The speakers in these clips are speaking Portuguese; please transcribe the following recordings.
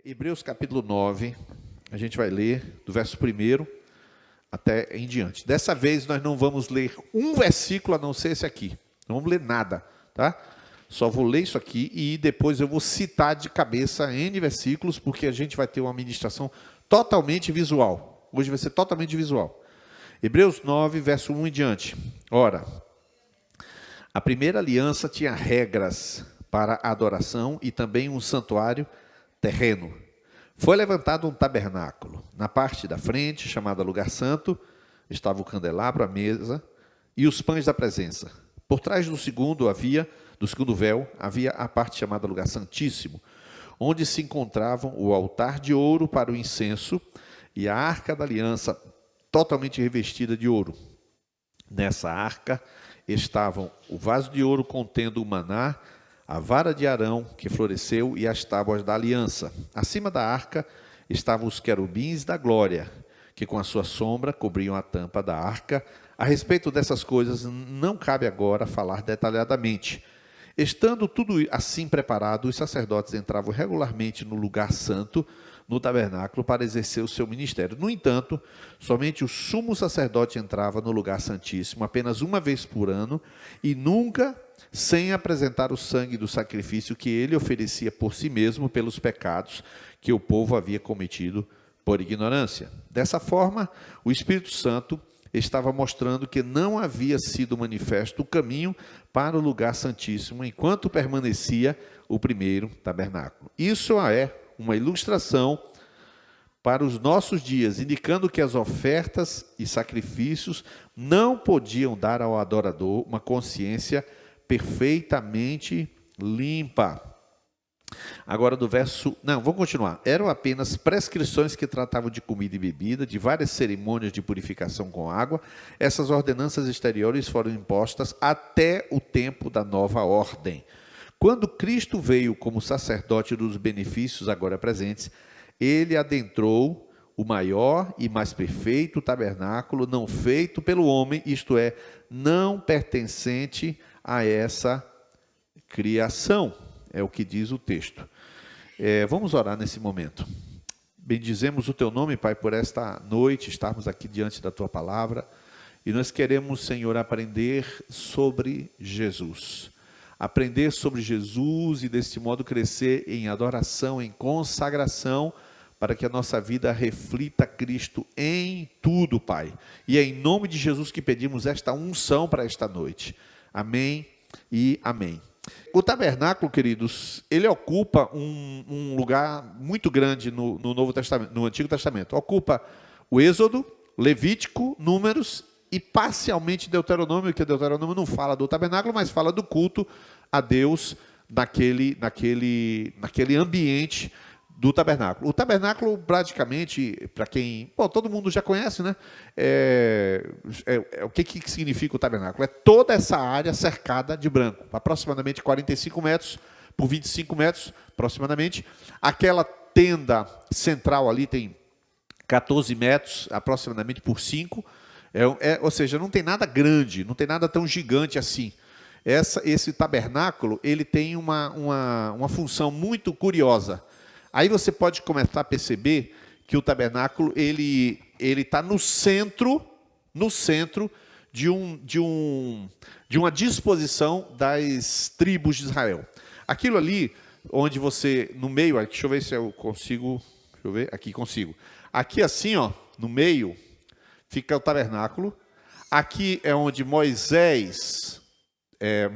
Hebreus capítulo 9, a gente vai ler do verso 1 até em diante. Dessa vez nós não vamos ler um versículo a não ser esse aqui. Não vamos ler nada, tá? Só vou ler isso aqui e depois eu vou citar de cabeça N versículos, porque a gente vai ter uma ministração totalmente visual. Hoje vai ser totalmente visual. Hebreus 9, verso 1 em diante. Ora, a primeira aliança tinha regras para a adoração e também um santuário terreno. Foi levantado um tabernáculo. Na parte da frente, chamada lugar santo, estava o candelabro, a mesa e os pães da presença. Por trás do segundo véu, havia a parte chamada lugar santíssimo, onde se encontravam o altar de ouro para o incenso e a arca da aliança totalmente revestida de ouro. Nessa arca estavam o vaso de ouro contendo o maná, a vara de Arão que floresceu e as tábuas da aliança. Acima da arca estavam os querubins da glória, que com a sua sombra cobriam a tampa da arca. A respeito dessas coisas não cabe agora falar detalhadamente. Estando tudo assim preparado, os sacerdotes entravam regularmente no lugar santo, no tabernáculo, para exercer o seu ministério. No entanto, somente o sumo sacerdote entrava no lugar santíssimo apenas uma vez por ano e nunca sem apresentar o sangue do sacrifício que ele oferecia por si mesmo pelos pecados que o povo havia cometido por ignorância. Dessa forma, o Espírito Santo estava mostrando que não havia sido manifesto o caminho para o lugar santíssimo enquanto permanecia o primeiro tabernáculo. Isso é uma ilustração para os nossos dias, indicando que as ofertas e sacrifícios não podiam dar ao adorador uma consciência perfeitamente limpa. Agora vamos continuar. Eram apenas prescrições que tratavam de comida e bebida, de várias cerimônias de purificação com água. Essas ordenanças exteriores foram impostas até o tempo da nova ordem. Quando Cristo veio como sacerdote dos benefícios agora presentes, ele adentrou o maior e mais perfeito tabernáculo não feito pelo homem, isto é, não pertencente a essa criação. É o que diz o texto. Vamos orar nesse momento. Bendizemos o teu nome, Pai, por esta noite, estarmos aqui diante da tua palavra. E nós queremos, Senhor, aprender sobre Jesus. Aprender sobre Jesus e, deste modo, crescer em adoração, em consagração, para que a nossa vida reflita Cristo em tudo, Pai. E é em nome de Jesus que pedimos esta unção para esta noite. Amém e amém. O tabernáculo, queridos, ele ocupa um lugar muito grande no Novo Testamento, no Antigo Testamento. Ocupa o Êxodo, Levítico, Números e parcialmente Deuteronômio, que Deuteronômio não fala do tabernáculo, mas fala do culto a Deus naquele ambiente do tabernáculo. O tabernáculo, praticamente, para quem... todo mundo já conhece, né? O que significa o tabernáculo? É toda essa área cercada de branco, aproximadamente 45 metros por 25 metros, aproximadamente. Aquela tenda central ali tem 14 metros, aproximadamente por 5. Ou seja, não tem nada grande, não tem nada tão gigante assim. Esse tabernáculo, ele tem uma função muito curiosa. Aí você pode começar a perceber que o tabernáculo ele está no centro de uma disposição das tribos de Israel. Aquilo ali, onde você, no meio, deixa eu ver se eu consigo, aqui consigo. Aqui assim, ó, no meio, fica o tabernáculo. Aqui é onde Moisés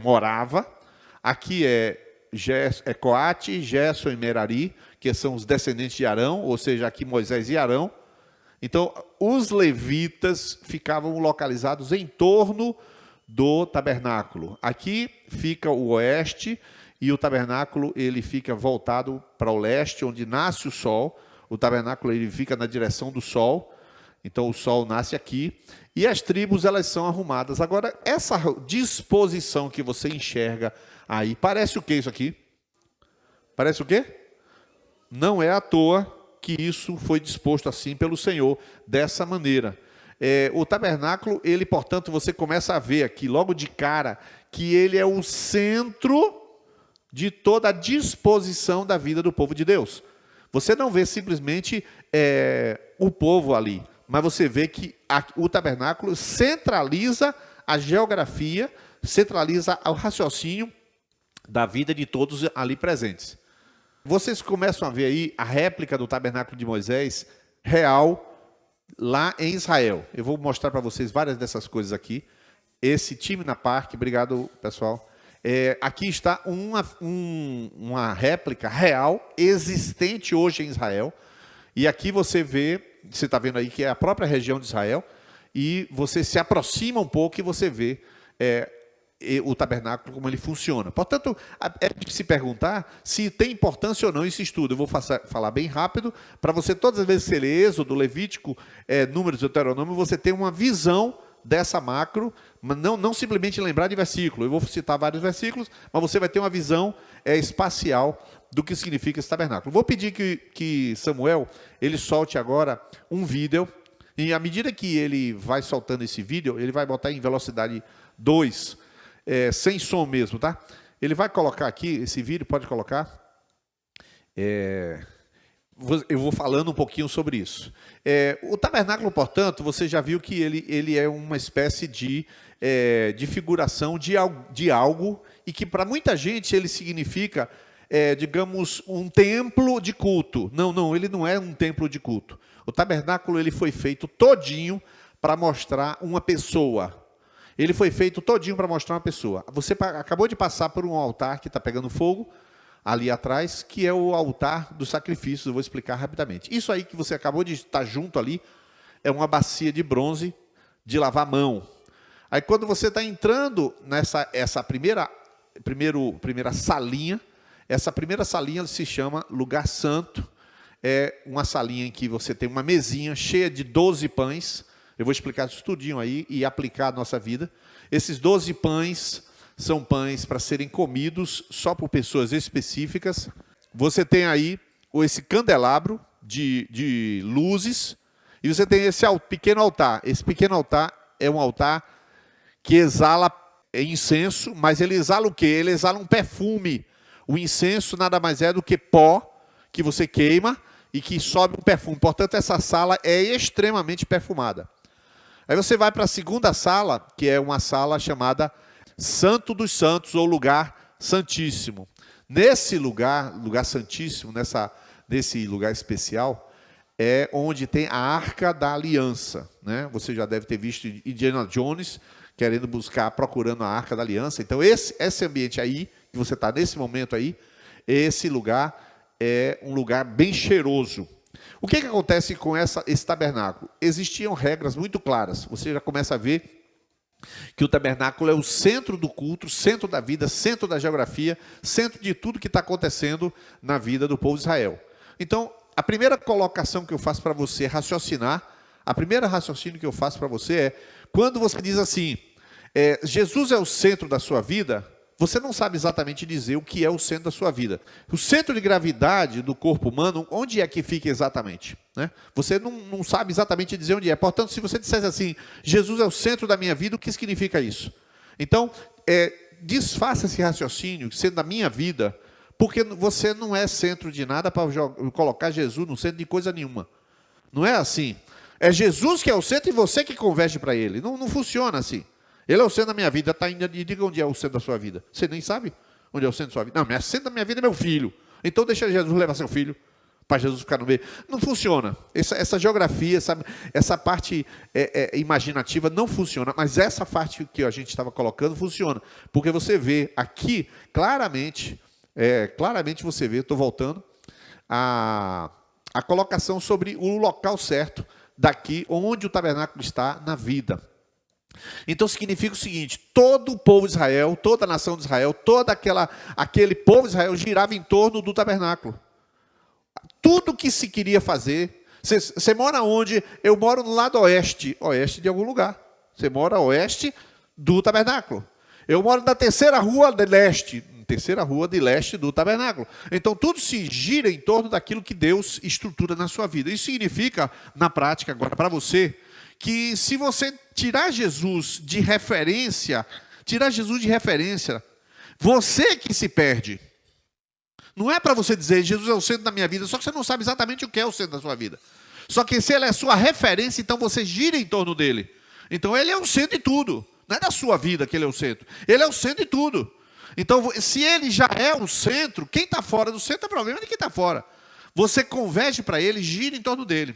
morava. Aqui é Coate, Gerson e Merari, que são os descendentes de Arão, ou seja, aqui Moisés e Arão. Então, os levitas ficavam localizados em torno do tabernáculo. Aqui fica o oeste, e o tabernáculo ele fica voltado para o leste, onde nasce o sol. O tabernáculo ele fica na direção do sol, então o sol nasce aqui, e as tribos elas são arrumadas. Agora, essa disposição que você enxerga aí, parece o que isso aqui? Parece o quê? Não é à toa que isso foi disposto assim pelo Senhor, dessa maneira. O tabernáculo, ele, portanto, você começa a ver aqui, logo de cara, que ele é o centro de toda a disposição da vida do povo de Deus. Você não vê simplesmente o povo ali, mas você vê que o tabernáculo centraliza a geografia, centraliza o raciocínio da vida de todos ali presentes. Vocês começam a ver aí a réplica do tabernáculo de Moisés real lá em Israel. Eu vou mostrar para vocês várias dessas coisas aqui. Esse time na Park, obrigado pessoal. Aqui está uma réplica real, existente hoje em Israel. E aqui você vê, você está vendo aí que é a própria região de Israel. E você se aproxima um pouco e você vê o tabernáculo, como ele funciona. Portanto, é de se perguntar se tem importância ou não esse estudo. Eu vou falar bem rápido, para você, todas as vezes que você lê Êxodo, Levítico, Números, Deuteronômio, você tem uma visão dessa macro, mas não simplesmente lembrar de versículo. Eu vou citar vários versículos, mas você vai ter uma visão espacial do que significa esse tabernáculo. Vou pedir que Samuel, ele solte agora um vídeo, e à medida que ele vai soltando esse vídeo, ele vai botar em velocidade 2, sem som mesmo, tá? Ele vai colocar aqui, esse vídeo, pode colocar. Eu vou falando um pouquinho sobre isso. O tabernáculo, portanto, você já viu que ele é uma espécie de figuração de algo, e que para muita gente ele significa, digamos, um templo de culto. Não, ele não é um templo de culto. O tabernáculo ele foi feito todinho para mostrar uma pessoa. Ele foi feito todinho para mostrar uma pessoa. Você acabou de passar por um altar que está pegando fogo, ali atrás, que é o altar dos sacrifícios. Eu vou explicar rapidamente. Isso aí que você acabou de estar junto ali, é uma bacia de bronze de lavar a mão. Aí quando você está entrando essa primeira salinha, essa primeira salinha se chama lugar santo. É uma salinha em que você tem uma mesinha cheia de 12 pães. Eu vou explicar isso tudinho aí e aplicar à nossa vida. Esses 12 pães são pães para serem comidos só por pessoas específicas. Você tem aí esse candelabro de luzes, e você tem esse pequeno altar. Esse pequeno altar é um altar que exala incenso, mas ele exala o quê? Ele exala um perfume. O incenso nada mais é do que pó que você queima e que sobe um perfume. Portanto, essa sala é extremamente perfumada. Aí você vai para a segunda sala, que é uma sala chamada Santo dos Santos, ou lugar santíssimo. Nesse lugar santíssimo, nesse lugar especial, é onde tem a Arca da Aliança, né? Você já deve ter visto Indiana Jones querendo buscar, procurando a Arca da Aliança. Então, esse ambiente aí, que você está nesse momento aí, esse lugar é um lugar bem cheiroso. O que acontece com esse tabernáculo? Existiam regras muito claras. Você já começa a ver que o tabernáculo é o centro do culto, centro da vida, centro da geografia, centro de tudo que está acontecendo na vida do povo de Israel. Então, a primeira colocação que eu faço para você raciocinar, a primeira raciocínio que eu faço para você é, quando você diz assim, Jesus é o centro da sua vida, você não sabe exatamente dizer o que é o centro da sua vida. O centro de gravidade do corpo humano, onde é que fica exatamente? Né? Você não sabe exatamente dizer onde é. Portanto, se você dissesse assim, Jesus é o centro da minha vida, o que significa isso? Então, desfaça esse raciocínio, sendo da minha vida, porque você não é centro de nada para colocar Jesus no centro de coisa nenhuma. Não é assim. É Jesus que é o centro e você que converge para ele. Não funciona assim. Ele é o centro da minha vida, e diga onde é o centro da sua vida. Você nem sabe onde é o centro da sua vida. Não, o centro da minha vida é meu filho. Então deixa Jesus levar seu filho, para Jesus ficar no meio. Não funciona. Essa geografia, essa parte imaginativa não funciona. Mas essa parte que a gente estava colocando funciona. Porque você vê aqui, claramente você vê, estou voltando, a colocação sobre o local certo, daqui onde o tabernáculo está na vida. Então significa o seguinte, todo o povo de Israel, toda a nação de Israel, aquele povo de Israel girava em torno do tabernáculo. Tudo que se queria fazer, você mora onde? Eu moro no lado oeste de algum lugar. Você mora oeste do tabernáculo. Eu moro na terceira rua de leste do tabernáculo. Então tudo se gira em torno daquilo que Deus estrutura na sua vida. Isso significa, na prática, agora para você, que se você tirar Jesus de referência, você que se perde. Não é para você dizer, Jesus é o centro da minha vida, só que você não sabe exatamente o que é o centro da sua vida. Só que se ele é a sua referência, então você gira em torno dele. Então ele é o centro de tudo. Não é da sua vida que ele é o centro. Ele é o centro de tudo. Então, se ele já é o centro, quem está fora do centro é problema de quem está fora. Você converge para ele, gira em torno dele.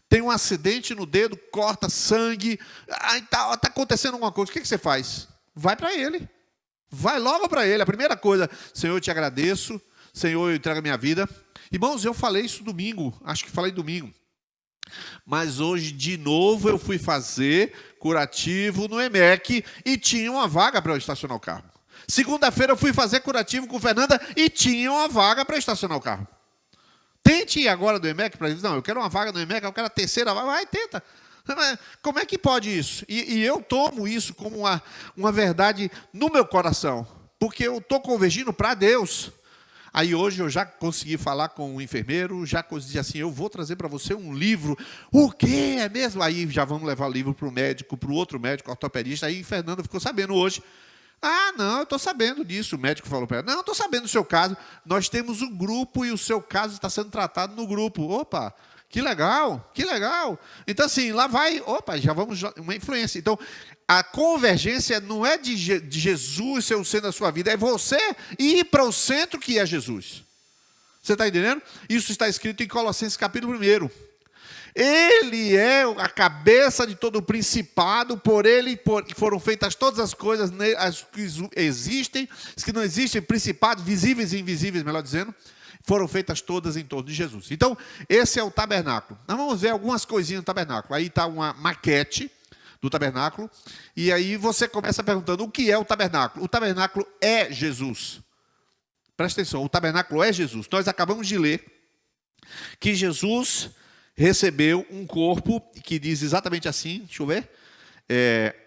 Tem um acidente no dedo, corta sangue, está acontecendo alguma coisa. O que você faz? Vai para ele. Vai logo para ele. A primeira coisa, Senhor, eu te agradeço. Senhor, eu entrego a minha vida. Irmãos, eu falei isso domingo. Acho que falei domingo. Mas hoje, de novo, eu fui fazer curativo no EMEC e tinha uma vaga para eu estacionar o carro. Segunda-feira eu fui fazer curativo com Fernanda e tinha uma vaga para estacionar o carro. Tente ir agora do EMEC para dizer, não, eu quero uma vaga no EMEC, eu quero a terceira vaga. Vai, tenta. Como é que pode isso? E eu tomo isso como uma verdade no meu coração, porque eu estou convergindo para Deus. Aí hoje eu já consegui falar com o enfermeiro, já consegui assim, eu vou trazer para você um livro. O quê? É mesmo? Aí já vamos levar o livro para o médico, para o outro médico, ortopedista. Aí Fernando ficou sabendo hoje. Ah, não, eu estou sabendo disso. O médico falou para ela, não, estou sabendo do seu caso. Nós temos um grupo e o seu caso está sendo tratado no grupo. Opa, que legal, que legal. Então assim, lá vai, opa, já vamos, uma influência. Então, a convergência não é de Jesus ser o centro da sua vida, é você ir para o centro que é Jesus. Você está entendendo? Isso está escrito em Colossenses capítulo 1. Ele é a cabeça de todo o principado, por ele foram feitas todas as coisas, as que existem, as que não existem, principados, visíveis e invisíveis, melhor dizendo, foram feitas todas em torno de Jesus. Então, esse é o tabernáculo. Nós vamos ver algumas coisinhas do tabernáculo. Aí está uma maquete do tabernáculo, e aí você começa perguntando, o que é o tabernáculo? O tabernáculo é Jesus. Presta atenção, o tabernáculo é Jesus. Nós acabamos de ler que Jesus recebeu um corpo que diz exatamente assim, deixa eu ver,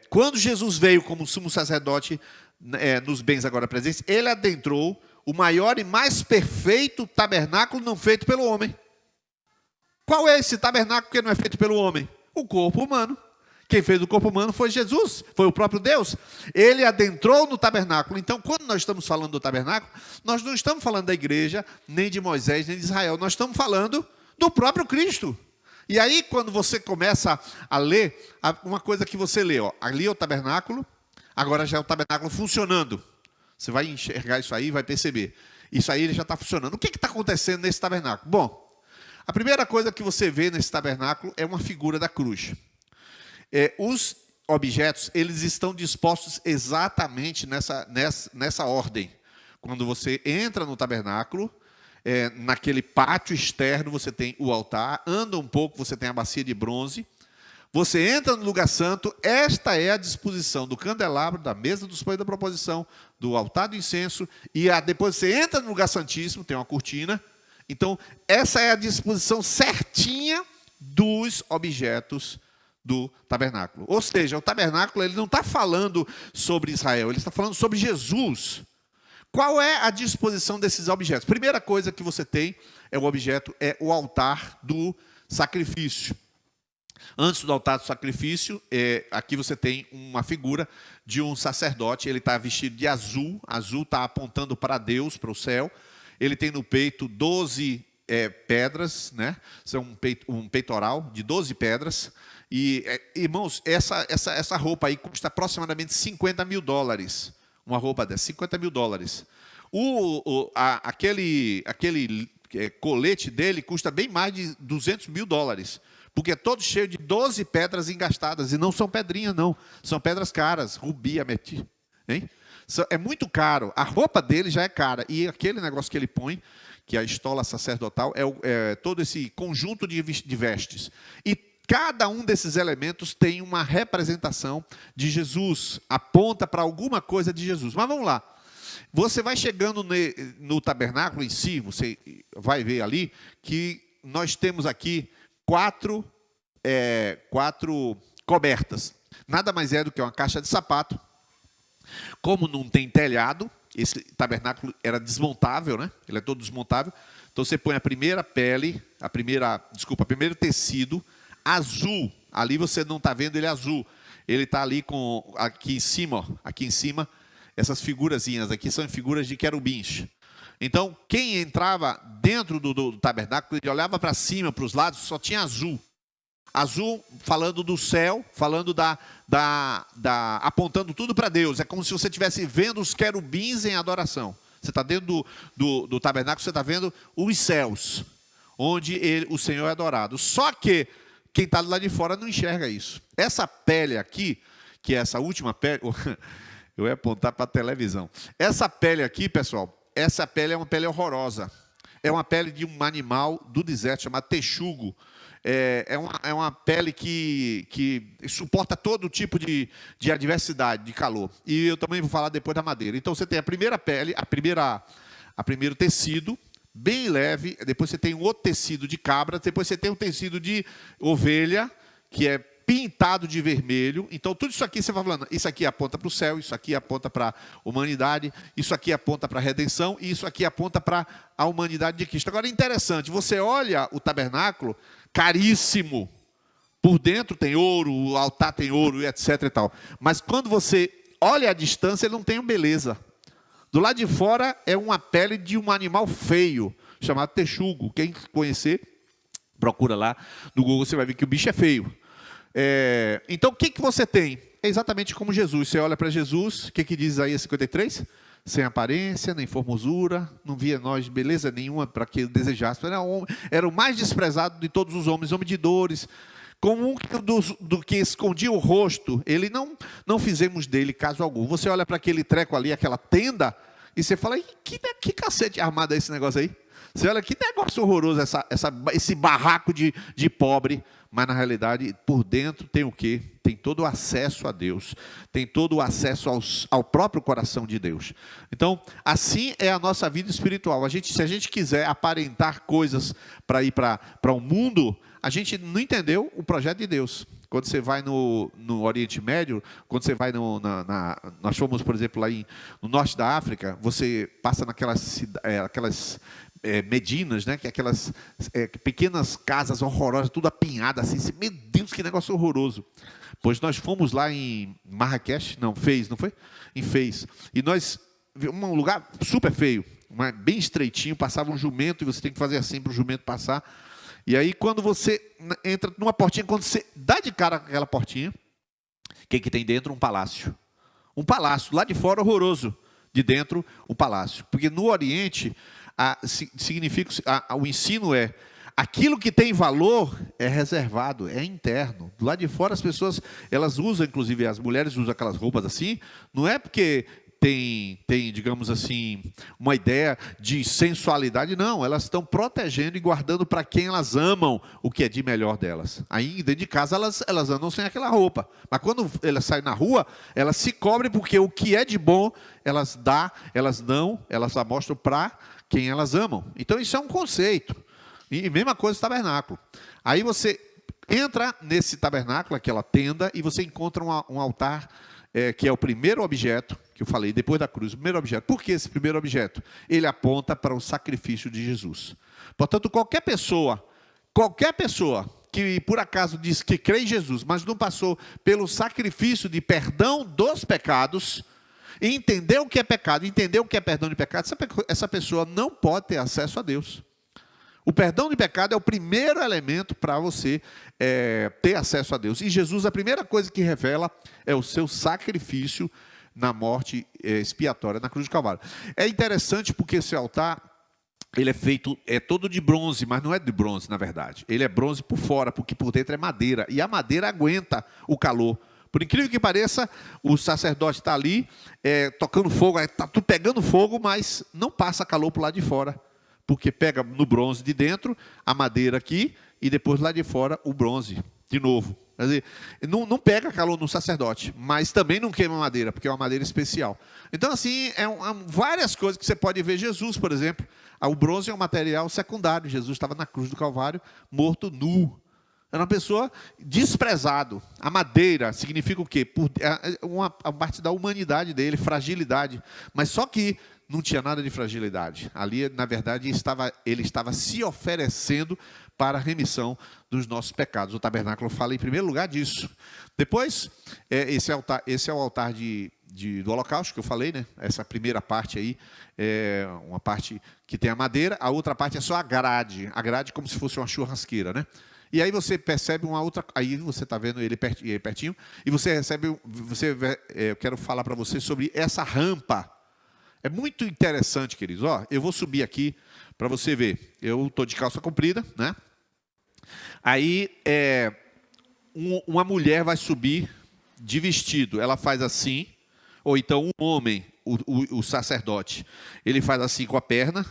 quando Jesus veio como sumo sacerdote nos bens agora presentes, ele adentrou o maior e mais perfeito tabernáculo não feito pelo homem. Qual é esse tabernáculo que não é feito pelo homem? O corpo humano. Quem fez o corpo humano foi Jesus, foi o próprio Deus. Ele adentrou no tabernáculo. Então, quando nós estamos falando do tabernáculo, nós não estamos falando da igreja, nem de Moisés, nem de Israel. Nós estamos falando do próprio Cristo. E aí, quando você começa a ler, uma coisa que você lê, ó, ali é o tabernáculo, agora já é o tabernáculo funcionando. Você vai enxergar isso aí e vai perceber. Isso aí ele já está funcionando. O que está acontecendo nesse tabernáculo? Bom, a primeira coisa que você vê nesse tabernáculo é uma figura da cruz. Os objetos, eles estão dispostos exatamente nessa ordem. Quando você entra no tabernáculo, naquele pátio externo você tem o altar, anda um pouco, você tem a bacia de bronze. Você entra no lugar santo, esta é a disposição do candelabro, da mesa dos pães da proposição, do altar do incenso, e depois você entra no lugar santíssimo, tem uma cortina. Então, essa é a disposição certinha dos objetos do tabernáculo. Ou seja, o tabernáculo ele não está falando sobre Israel, ele está falando sobre Jesus. Qual é a disposição desses objetos? Primeira coisa que você tem é o altar do sacrifício. Antes do altar do sacrifício, aqui você tem uma figura de um sacerdote, ele está vestido de azul, azul está apontando para Deus, para o céu. Ele tem no peito 12 pedras, né? São um peitoral de 12 pedras. E, irmãos, essa roupa aí custa aproximadamente $50 mil. Uma roupa dessa, $50 mil. Aquele colete dele custa bem mais de $200 mil. Porque é todo cheio de 12 pedras engastadas. E não são pedrinhas, não. São pedras caras, rubi, ametista. Hein? É muito caro. A roupa dele já é cara. E aquele negócio que ele põe, que é a estola sacerdotal, é todo esse conjunto de vestes. E cada um desses elementos tem uma representação de Jesus, aponta para alguma coisa de Jesus. Mas vamos lá. Você vai chegando no tabernáculo em si, você vai ver ali que nós temos aqui quatro cobertas. Nada mais é do que uma caixa de sapato. Como não tem telhado, esse tabernáculo era desmontável, né? Ele é todo desmontável. Então você põe a primeira pele, primeiro tecido azul. Ali você não está vendo ele azul. Ele está ali aqui em cima, essas figurazinhas aqui são figuras de querubins. Então, quem entrava dentro do tabernáculo, ele olhava para cima, para os lados, só tinha azul. Azul falando do céu, falando apontando tudo para Deus. É como se você estivesse vendo os querubins em adoração. Você está dentro do tabernáculo, você está vendo os céus, onde o Senhor é adorado. Só que quem está lá de fora não enxerga isso. Essa pele aqui, que é essa última pele, eu ia apontar para a televisão. Essa pele aqui, pessoal, essa pele é uma pele horrorosa. É uma pele de um animal do deserto chamado texugo. É uma pele que suporta todo tipo de adversidade, de calor. E eu também vou falar depois da madeira. Então você tem a primeira pele, a primeiro tecido, bem leve. Depois você tem um outro tecido de cabra. Depois você tem um tecido de ovelha, que é pintado de vermelho. Então tudo isso aqui você vai falando, isso aqui aponta para o céu, isso aqui aponta para a humanidade, isso aqui aponta para a redenção, e isso aqui aponta para a humanidade de Cristo. Agora é interessante, você olha o tabernáculo, caríssimo, por dentro tem ouro, o altar tem ouro, etc e tal, mas quando você olha a distância, ele não tem beleza. Do lado de fora é uma pele de um animal feio, chamado texugo. Quem conhecer, procura lá no Google, você vai ver que o bicho é feio. Então, o que você tem? É exatamente como Jesus. Você olha para Jesus, o que diz Isaías 53? Sem aparência, nem formosura, não via nós beleza nenhuma para que desejasse. Era o mais desprezado de todos os homens, homem de dores, como um do que escondia o rosto. Ele não fizemos dele caso algum. Você olha para aquele treco ali, aquela tenda, e você fala, que cacete armado é esse negócio aí? Você olha, que negócio horroroso, esse barraco de pobre. Mas, na realidade, por dentro tem o quê? Tem todo o acesso a Deus. Tem todo o acesso ao próprio coração de Deus. Então, assim é a nossa vida espiritual. Se a gente quiser aparentar coisas para ir para o mundo, a gente não entendeu o projeto de Deus. Quando você vai no Oriente Médio, quando você vai nós fomos, por exemplo, lá no norte da África, você passa aquelas Medinas, né? Que é aquelas pequenas casas horrorosas, tudo apinhada assim. Meu Deus, que negócio horroroso. Pois nós fomos lá em Marrakech, não, Fez, não foi? Em Fez. E nós, um lugar super feio, bem estreitinho, passava um jumento e você tem que fazer assim para o jumento passar. E aí, quando você entra numa portinha, quando você dá de cara com aquela portinha, o que tem dentro? Um palácio. Um palácio, lá de fora horroroso, de dentro um palácio. Porque no Oriente, o ensino aquilo que tem valor é reservado, é interno. Do lado de fora as pessoas, elas usam, inclusive as mulheres usam aquelas roupas assim, não é porque tem, digamos assim, uma ideia de sensualidade, não. Elas estão protegendo e guardando para quem elas amam o que é de melhor delas. Aí, dentro de casa, elas andam sem aquela roupa. Mas quando elas saem na rua, elas se cobrem, porque o que é de bom, elas mostram para quem elas amam. Então, isso é um conceito. E mesma coisa o tabernáculo. Aí você entra nesse tabernáculo, aquela tenda, e você encontra um altar, que é o primeiro objeto, que eu falei, depois da cruz, o primeiro objeto. Por que esse primeiro objeto? Ele aponta para o sacrifício de Jesus. Portanto, qualquer pessoa que por acaso diz que crê em Jesus, mas não passou pelo sacrifício de perdão dos pecados, e entender o que é pecado, entender o que é perdão de pecado, essa pessoa não pode ter acesso a Deus. O perdão de pecado é o primeiro elemento para você ter acesso a Deus. E Jesus, a primeira coisa que revela é o seu sacrifício na morte expiatória, na cruz do Calvário. É interessante porque esse altar, ele é feito, todo de bronze, mas não é de bronze, na verdade. Ele é bronze por fora, porque por dentro é madeira. E a madeira aguenta o calor. Por incrível que pareça, o sacerdote está ali, tocando fogo, está tudo pegando fogo, mas não passa calor para o lado de fora. Porque pega no bronze de dentro, a madeira aqui, e depois lá de fora o bronze, de novo. Quer dizer, não pega calor no sacerdote, mas também não queima madeira, porque é uma madeira especial. Então, assim, várias coisas que você pode ver. Jesus, por exemplo, o bronze é um material secundário. Jesus estava na cruz do Calvário, morto nu. Era uma pessoa desprezado. A madeira significa o quê? Uma parte da humanidade dele, fragilidade. Mas só que não tinha nada de fragilidade. Ali, na verdade, ele estava se oferecendo para a remissão dos nossos pecados. O tabernáculo fala em primeiro lugar disso. Depois, esse é o altar de do holocausto, que eu falei, né? Essa primeira parte aí é uma parte que tem a madeira, a outra parte é só a grade como se fosse uma churrasqueira, né? E aí você percebe uma outra, aí você está vendo ele pertinho, e você recebe, eu quero falar para você sobre essa rampa. É muito interessante, queridos. Ó, eu vou subir aqui para você ver. Eu estou de calça comprida, né? Aí uma mulher vai subir de vestido. Ela faz assim, ou então um homem, o sacerdote, ele faz assim com a perna,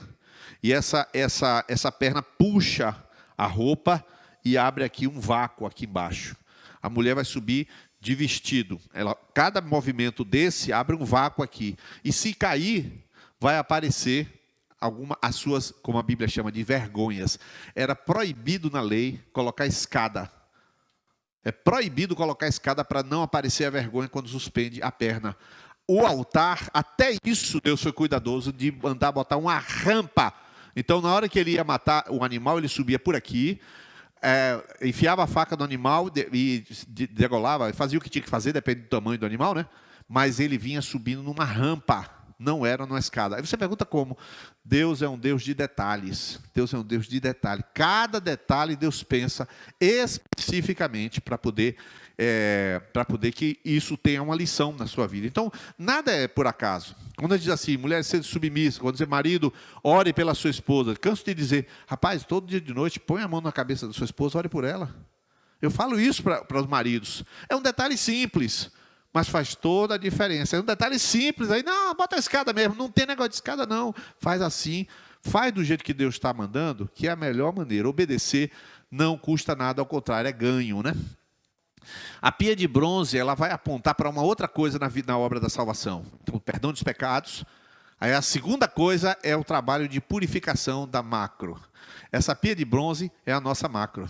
e essa perna puxa a roupa e abre aqui um vácuo aqui embaixo. A mulher vai subir de vestido. Cada movimento desse abre um vácuo aqui. E se cair, vai aparecer as suas, como a Bíblia chama, de vergonhas. Era proibido na lei colocar escada. É proibido colocar escada para não aparecer a vergonha quando suspende a perna. O altar, até isso Deus foi cuidadoso de mandar botar uma rampa. Então, na hora que ele ia matar o animal, ele subia por aqui, enfiava a faca no animal e degolava, fazia o que tinha que fazer, depende do tamanho do animal, né? Mas ele vinha subindo numa rampa, não era numa escada. Aí você pergunta como? Deus é um Deus de detalhes. Deus é um Deus de detalhe. Cada detalhe Deus pensa especificamente para poder que isso tenha uma lição na sua vida. Então, nada é por acaso. Quando a gente diz assim, mulher, seja submissa, quando diz marido, ore pela sua esposa. Canso de dizer, rapaz, todo dia de noite, põe a mão na cabeça da sua esposa, ore por ela. Eu falo isso para os maridos. É um detalhe simples, mas faz toda a diferença. É um detalhe simples, aí, não, bota a escada mesmo, não tem negócio de escada não. Faz assim, faz do jeito que Deus está mandando, que é a melhor maneira. Obedecer não custa nada, ao contrário, é ganho, né? A pia de bronze, ela vai apontar para uma outra coisa na obra da salvação. Então, o perdão dos pecados. Aí a segunda coisa é o trabalho de purificação da macro. Essa pia de bronze é a nossa macro.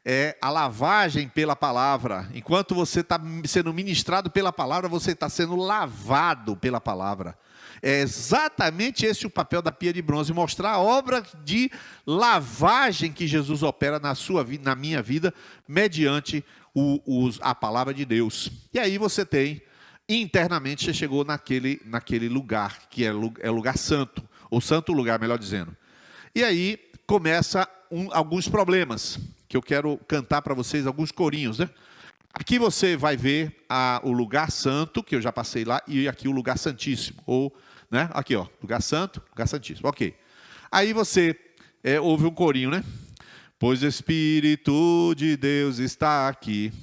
É a lavagem pela palavra. Enquanto você está sendo ministrado pela palavra, você está sendo lavado pela palavra. É exatamente esse o papel da pia de bronze, mostrar a obra de lavagem que Jesus opera na sua vida, na minha vida, mediante a palavra de Deus. E aí você tem, internamente, você chegou naquele lugar, que é lugar santo, ou santo lugar, melhor dizendo. E aí começa alguns problemas, que eu quero cantar para vocês, alguns corinhos, né? Aqui você vai ver o lugar santo, que eu já passei lá, e aqui o lugar santíssimo, ou, né? Aqui, ó, lugar santo, lugar santíssimo, ok. Aí você ouve um corinho, né? Pois o Espírito de Deus está aqui,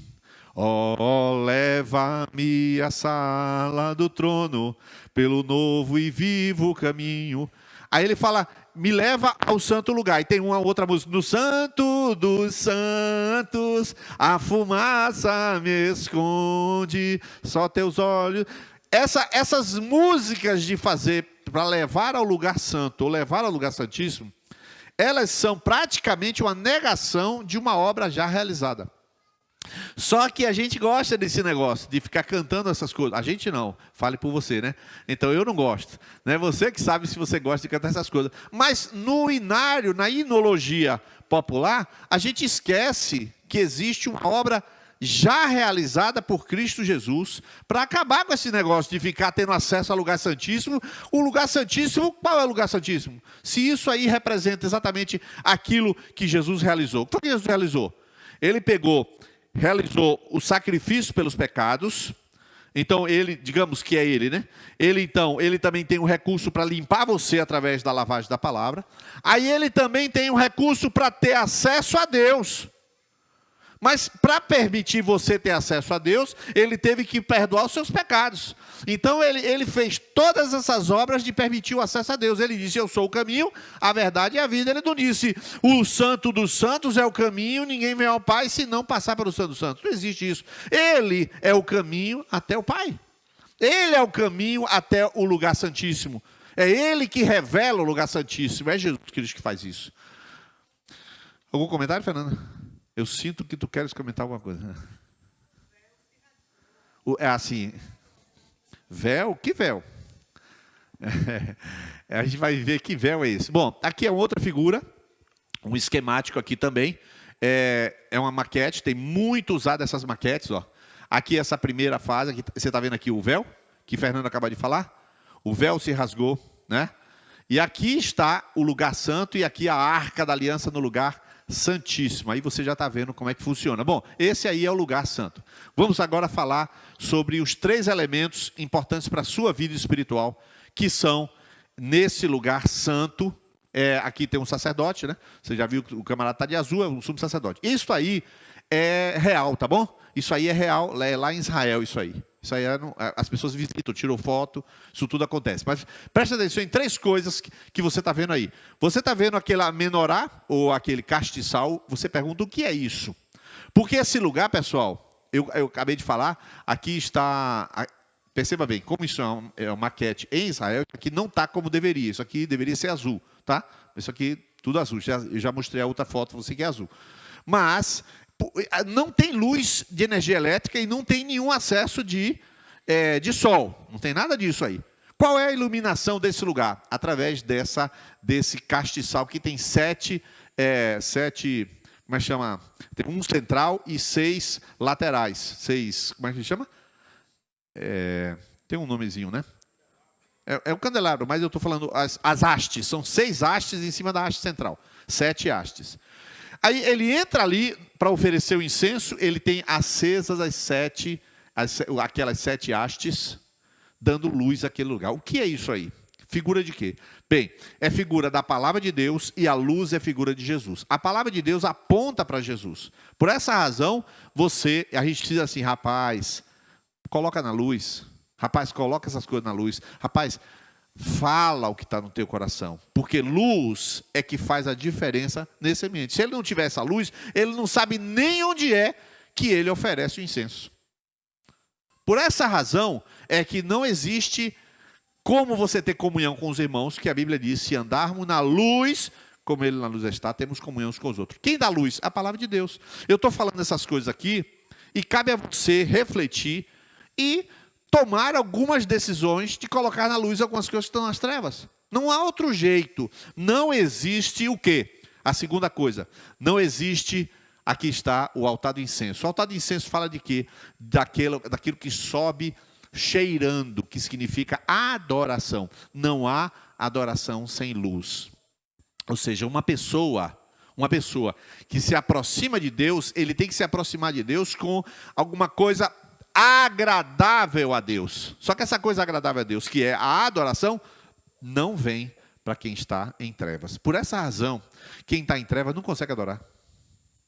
ó, leva-me à sala do trono, pelo novo e vivo caminho. Aí ele fala, me leva ao santo lugar. E tem uma outra música, no santo dos santos, a fumaça me esconde, só teus olhos. Essas músicas de fazer para levar ao lugar santo, ou levar ao lugar santíssimo, elas são praticamente uma negação de uma obra já realizada. Só que a gente gosta desse negócio, de ficar cantando essas coisas. A gente não, fale por você, né? Então eu não gosto, né? Você que sabe se você gosta de cantar essas coisas. Mas no inário, na inologia popular, a gente esquece que existe uma obra já realizada por Cristo Jesus, para acabar com esse negócio de ficar tendo acesso ao lugar santíssimo. O lugar santíssimo, qual é o lugar santíssimo? Se isso aí representa exatamente aquilo que Jesus realizou. O que Jesus realizou? Ele realizou o sacrifício pelos pecados. Então ele, digamos que é ele, né? Ele também tem um recurso para limpar você através da lavagem da palavra. Aí ele também tem um recurso para ter acesso a Deus. Mas para permitir você ter acesso a Deus, ele teve que perdoar os seus pecados. Então ele fez todas essas obras de permitir o acesso a Deus. Ele disse, eu sou o caminho, a verdade e a vida. Ele não disse, o santo dos santos é o caminho, ninguém vem ao Pai se não passar pelo santo dos santos. Não existe isso. Ele é o caminho até o Pai. Ele é o caminho até o lugar santíssimo. É ele que revela o lugar santíssimo. É Jesus Cristo que faz isso. Algum comentário, Fernanda? Eu sinto que tu queres comentar alguma coisa. É assim, véu? Que véu? A gente vai ver que véu é esse. Bom, aqui é outra figura, um esquemático aqui também. É uma maquete, tem muito usado essas maquetes, ó. aqui essa primeira fase, aqui, você está vendo aqui o véu, que Fernando acabou de falar? O véu se rasgou, né? E aqui está o lugar santo e aqui a arca da aliança no lugar santíssimo. Aí você já está vendo como é que funciona. Bom, esse aí é o lugar santo. Vamos agora falar sobre os 3 elementos importantes para a sua vida espiritual, que são nesse lugar santo. Aqui tem um sacerdote, né? Você já viu que o camarada está de azul, é o sumo sacerdote. Isso aí é real, tá bom? Isso aí é real, é lá em Israel isso aí. Isso aí as pessoas visitam, tiram foto, isso tudo acontece. Mas preste atenção em 3 coisas que você está vendo aí. Você está vendo aquela menorá, ou aquele castiçal, você pergunta o que é isso? Porque esse lugar, pessoal, eu acabei de falar, aqui está... Perceba bem, como isso é uma maquete em Israel, aqui não está como deveria. Isso aqui deveria ser azul, tá? Isso aqui, tudo azul. Eu já mostrei a outra foto, você que é azul. Mas não tem luz de energia elétrica e não tem nenhum acesso de sol. Não tem nada disso aí. Qual é a iluminação desse lugar? Através desse castiçal que tem 7, como é que chama? Tem um central e 6 laterais. 6, como é que chama? Tem um nomezinho, né? É um candelabro, mas eu estou falando as hastes. São 6 hastes em cima da haste central. 7 hastes. Aí ele entra ali para oferecer o incenso, ele tem acesas aquelas 7 hastes, dando luz àquele lugar. O que é isso aí? Figura de quê? Bem, é figura da palavra de Deus e a luz é figura de Jesus. A palavra de Deus aponta para Jesus. Por essa razão, a gente diz assim, rapaz, coloca na luz. Rapaz, coloca essas coisas na luz. Rapaz, fala o que está no teu coração. Porque luz é que faz a diferença nesse ambiente. Se ele não tiver essa luz, ele não sabe nem onde é que ele oferece o incenso. Por essa razão é que não existe como você ter comunhão com os irmãos, que a Bíblia diz, se andarmos na luz, como ele na luz está, temos comunhão uns com os outros. Quem dá luz? A palavra de Deus. Eu estou falando essas coisas aqui, e cabe a você refletir e tomar algumas decisões de colocar na luz algumas coisas que estão nas trevas. Não há outro jeito. Não existe o quê? A segunda coisa, não existe, aqui está o altar do incenso. O altar do incenso fala de quê? Daquilo que sobe cheirando, que significa adoração. Não há adoração sem luz. Ou seja, uma pessoa que se aproxima de Deus, ele tem que se aproximar de Deus com alguma coisa agradável a Deus. Só que essa coisa agradável a Deus, que é a adoração, não vem para quem está em trevas. Por essa razão, quem está em trevas não consegue adorar.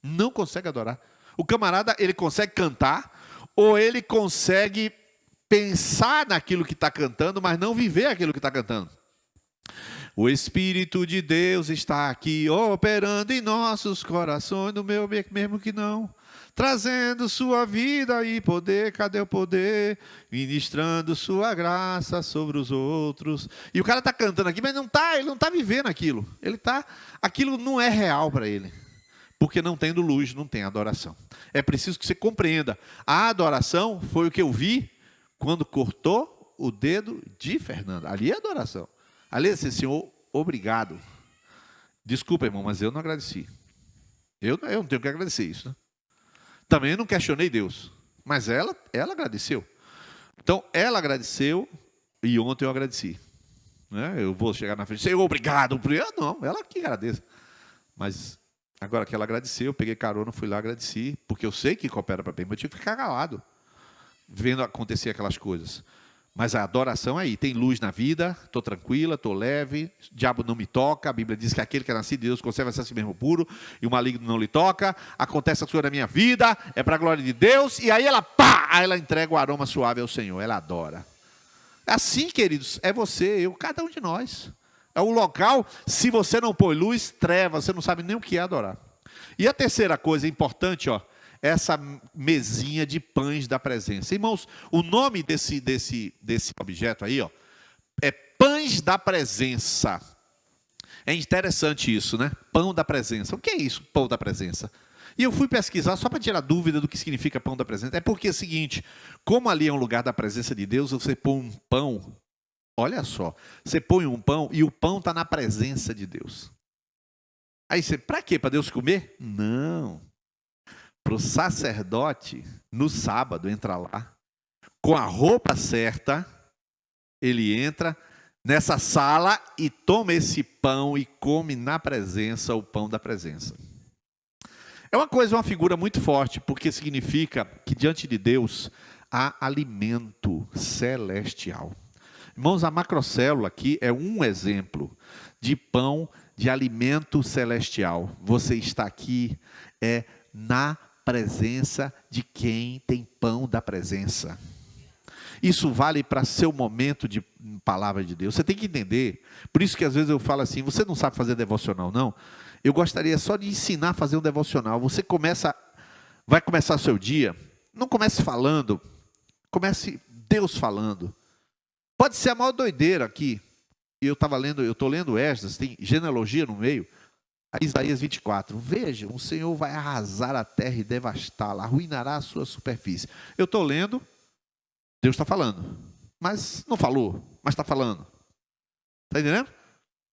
Não consegue adorar. O camarada, ele consegue cantar, ou ele consegue pensar naquilo que está cantando, mas não viver aquilo que está cantando. O Espírito de Deus está aqui, operando em nossos corações, no meu mesmo que não. Trazendo sua vida e poder, cadê o poder? Ministrando sua graça sobre os outros. E o cara está cantando aqui, mas ele não está vivendo aquilo. Aquilo não é real para ele. Porque não tendo luz, não tem adoração. É preciso que você compreenda. A adoração foi o que eu vi quando cortou o dedo de Fernando. Ali é adoração. Ali é assim, Senhor, obrigado. Desculpa, irmão, mas eu não agradeci. Eu não tenho que agradecer isso, né? Também não questionei Deus, mas ela agradeceu. Então, ela agradeceu e ontem eu agradeci. Né? Eu vou chegar na frente, Senhor, obrigado. Não, ela que agradeça. Mas agora que ela agradeceu, eu peguei carona, fui lá, agradeci, porque eu sei que coopera para bem, mas eu tinha que ficar calado, vendo acontecer aquelas coisas. Mas a adoração aí, tem luz na vida, estou tranquila, estou leve, o diabo não me toca, a Bíblia diz que aquele que é nascido de Deus conserva-se a si mesmo puro, e o maligno não lhe toca, acontece a coisa na minha vida, é para a glória de Deus, e aí ela entrega o aroma suave ao Senhor, ela adora. Assim, queridos, é você, eu, cada um de nós. É o local, se você não põe luz, trevas, você não sabe nem o que é adorar. E a terceira coisa importante, essa mesinha de pães da presença. Irmãos, o nome desse objeto aí, é pães da presença. É interessante isso, né? Pão da presença. O que é isso, pão da presença? E eu fui pesquisar só para tirar dúvida do que significa pão da presença. É porque é o seguinte, como ali é um lugar da presença de Deus, você põe um pão, olha só, você põe um pão e o pão está na presença de Deus. Aí você, para quê? Para Deus comer? Não. para o sacerdote, no sábado, entrar lá, com a roupa certa, ele entra nessa sala e toma esse pão e come na presença o pão da presença. É uma figura muito forte, porque significa que diante de Deus há alimento celestial. Irmãos, a macrocélula aqui é um exemplo de pão, de alimento celestial. Você está aqui na presença de quem tem pão da presença. Isso vale para seu momento de palavra de Deus. Você tem que entender. Por isso que às vezes eu falo assim, você não sabe fazer devocional, não? Eu gostaria só de ensinar a fazer um devocional. Você vai começar o seu dia, não comece falando, comece Deus falando. Pode ser a maior doideira aqui. Eu estou lendo Esdras, tem genealogia no meio. Isaías 24, veja, o Senhor vai arrasar a terra e devastá-la, arruinará a sua superfície. Eu estou lendo, Deus está falando, mas não falou, mas está falando. Está entendendo?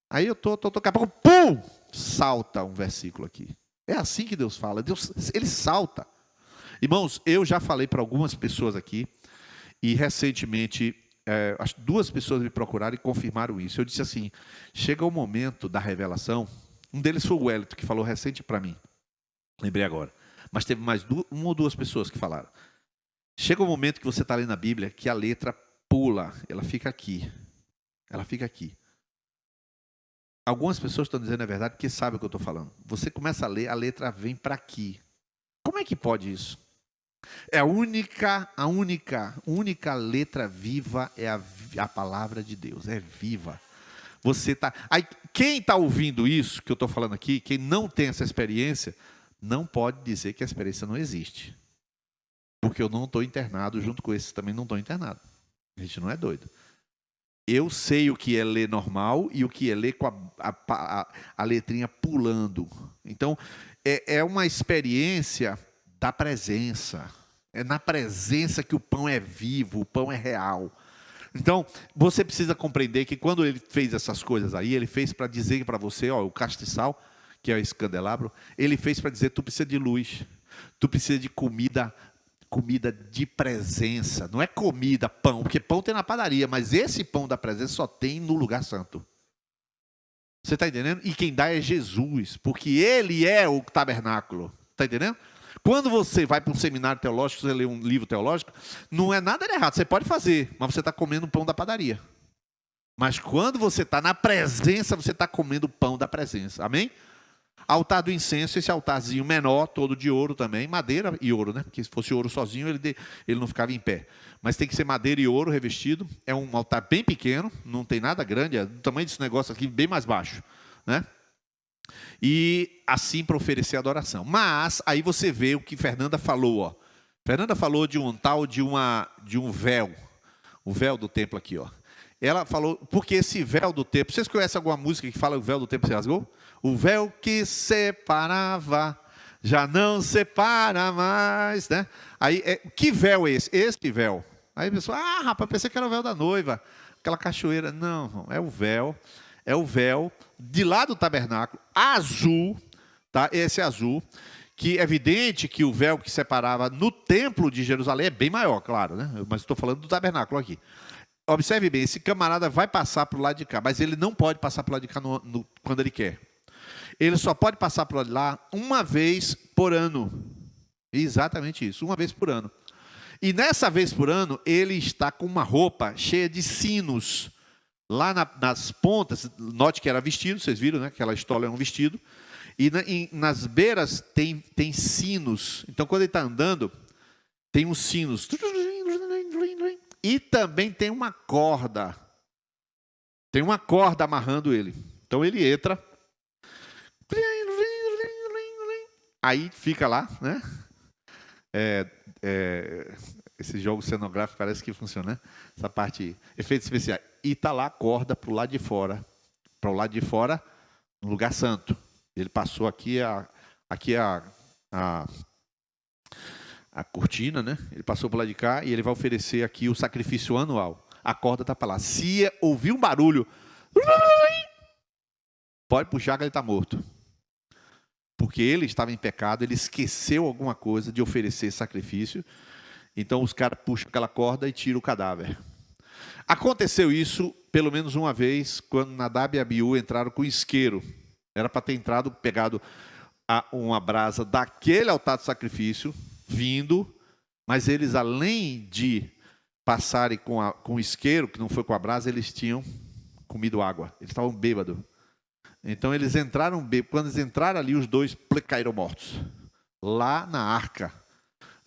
Aí eu estou, daqui a pouco, pum, salta um versículo aqui. É assim que Deus fala, Deus, ele salta. Irmãos, eu já falei para algumas pessoas aqui, e recentemente, acho que 2 pessoas me procuraram e confirmaram isso. Eu disse assim, chega o momento da revelação. Um deles foi o Wellington, que falou recente para mim. Lembrei agora. Mas teve mais 1 ou 2 pessoas que falaram. Chega o momento que você está lendo a Bíblia, que a letra pula, ela fica aqui. Ela fica aqui. Algumas pessoas estão dizendo a verdade porque sabem o que eu estou falando. Você começa a ler, a letra vem para aqui. Como é que pode isso? É a única letra viva é a palavra de Deus. É viva. Você tá. Aí, quem está ouvindo isso que eu estou falando aqui, quem não tem essa experiência, não pode dizer que a experiência não existe. Porque eu não estou internado, junto com esses também não estou internado. A gente não é doido. Eu sei o que é ler normal e o que é ler com a letrinha pulando. Então, é uma experiência da presença. É na presença que o pão é vivo, o pão é real. Então, você precisa compreender que quando ele fez essas coisas aí, ele fez para dizer para você, ó, o castiçal, que é esse candelabro, ele fez para dizer, tu precisa de luz, tu precisa de comida de presença, não é comida, pão, porque pão tem na padaria, mas esse pão da presença só tem no lugar santo. Você está entendendo? E quem dá é Jesus, porque ele é o tabernáculo, está entendendo? Quando você vai para um seminário teológico, você lê um livro teológico, não é nada de errado, você pode fazer, mas você está comendo o pão da padaria. Mas quando você está na presença, você está comendo o pão da presença, amém? Altar do incenso, esse altarzinho menor, todo de ouro também, madeira e ouro, né? Porque se fosse ouro sozinho, ele não ficava em pé. Mas tem que ser madeira e ouro revestido, é um altar bem pequeno, não tem nada grande, é do tamanho desse negócio aqui, bem mais baixo, né? E assim para oferecer adoração. Mas aí você vê o que Fernanda falou, ó. Fernanda falou de um tal de um véu, o véu do templo aqui, ó. Ela falou, porque esse véu do templo, vocês conhecem alguma música que fala o véu do templo se rasgou? O véu que separava, já não separa mais, né? Aí, que véu é esse? Este véu. Aí a pessoa, rapaz, pensei que era o véu da noiva, aquela cachoeira. Não, é o véu de lá do tabernáculo, azul, tá? Esse azul, que é evidente que o véu que separava no templo de Jerusalém é bem maior, claro, né? Mas estou falando do tabernáculo aqui. Observe bem, esse camarada vai passar para o lado de cá, mas ele não pode passar para o lado de cá quando ele quer. Ele só pode passar para o lado de lá uma vez por ano. Exatamente isso, uma vez por ano. E nessa vez por ano, ele está com uma roupa cheia de sinos. Lá nas pontas, note que era vestido, vocês viram, né? Aquela estola é um vestido. E nas beiras tem sinos. Então, quando ele está andando, tem uns sinos. E também tem uma corda. Tem uma corda amarrando ele. Então, ele entra. Aí fica lá, né? Esse jogo cenográfico parece que funciona, né? Essa parte, efeitos especiais. E está lá a corda para o lado de fora. Para o lado de fora, no lugar santo. Ele passou aqui a cortina, né? Ele passou para o lado de cá e ele vai oferecer aqui o sacrifício anual. A corda está para lá. Se ouvir um barulho, pode puxar que ele está morto. porque ele estava em pecado, ele esqueceu alguma coisa de oferecer sacrifício. Então os caras puxam aquela corda e tiram o cadáver. Aconteceu isso pelo menos uma vez, quando Nadab e Abiú entraram com isqueiro. Era para ter entrado, pegado uma brasa daquele altar de sacrifício, vindo, mas eles, além de passarem com o isqueiro, que não foi com a brasa, eles tinham comido água. Eles estavam bêbados. Então eles entraram bêbados. Quando eles entraram ali, os dois caíram mortos. Lá na arca.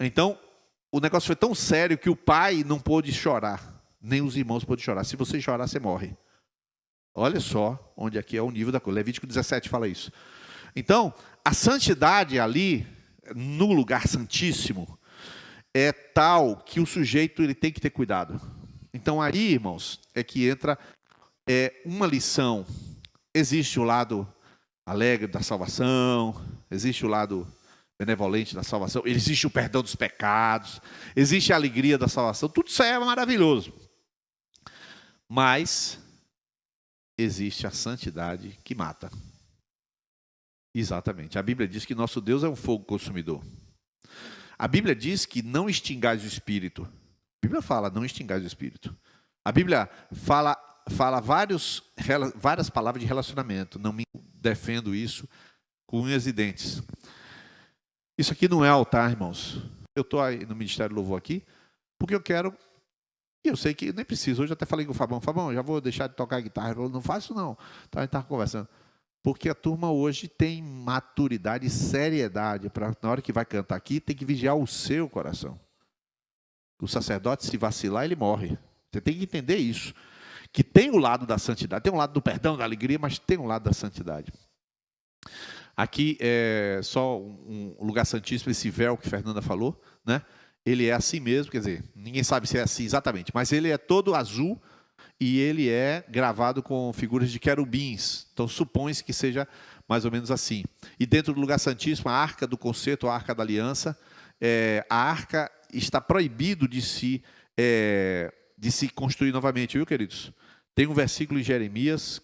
Então, o negócio foi tão sério que o pai não pôde chorar. Nem os irmãos pôde chorar. Se você chorar, você morre. Olha só onde aqui é o nível da coisa. Levítico 17 fala isso. Então, a santidade ali, no lugar santíssimo, é tal que o sujeito ele tem que ter cuidado. Então aí, irmãos, é que entra uma lição. Existe o lado alegre da salvação, existe o lado benevolente da salvação, existe o perdão dos pecados, existe a alegria da salvação, tudo isso aí é maravilhoso. Mas existe a santidade que mata. Exatamente. A Bíblia diz que nosso Deus é um fogo consumidor. A Bíblia diz que não extingais o Espírito. A Bíblia fala, não extingais o Espírito. A Bíblia fala várias palavras de relacionamento. Não me defendo isso com unhas e dentes. Isso aqui não é altar, irmãos. Eu estou aí no Ministério do Louvor aqui, porque eu quero, e eu sei que nem preciso. Hoje eu até falei com o Fabão. Fabão, já vou deixar de tocar guitarra. Ele falou, não faço não. Então a gente estava conversando. Porque a turma hoje tem maturidade e seriedade. Na hora que vai cantar aqui, tem que vigiar o seu coração. O sacerdote, se vacilar, ele morre. Você tem que entender isso. Que tem o lado da santidade. Tem um lado do perdão, da alegria, mas tem um lado da santidade. Aqui é só um lugar santíssimo, esse véu que Fernanda falou, né? Ele é assim mesmo, quer dizer, ninguém sabe se é assim exatamente, mas ele é todo azul e ele é gravado com figuras de querubins. Então supõe-se que seja mais ou menos assim. E dentro do lugar santíssimo, a arca do concerto, a arca da aliança, a arca está proibido de se construir novamente, viu, queridos? Tem um versículo em Jeremias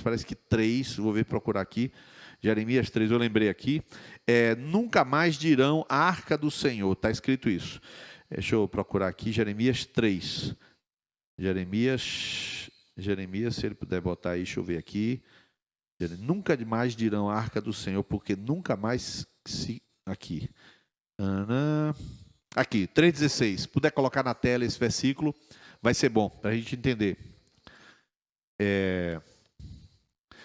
parece que 3, vou ver procurar aqui. Jeremias 3, eu lembrei aqui. Nunca mais dirão a arca do Senhor. Está escrito isso. Deixa eu procurar aqui. Jeremias 3. Jeremias, se ele puder botar aí, deixa eu ver aqui. Nunca mais dirão a arca do Senhor, porque nunca mais se... Aqui. Aqui, 3,16. Se puder colocar na tela esse versículo, vai ser bom, para a gente entender.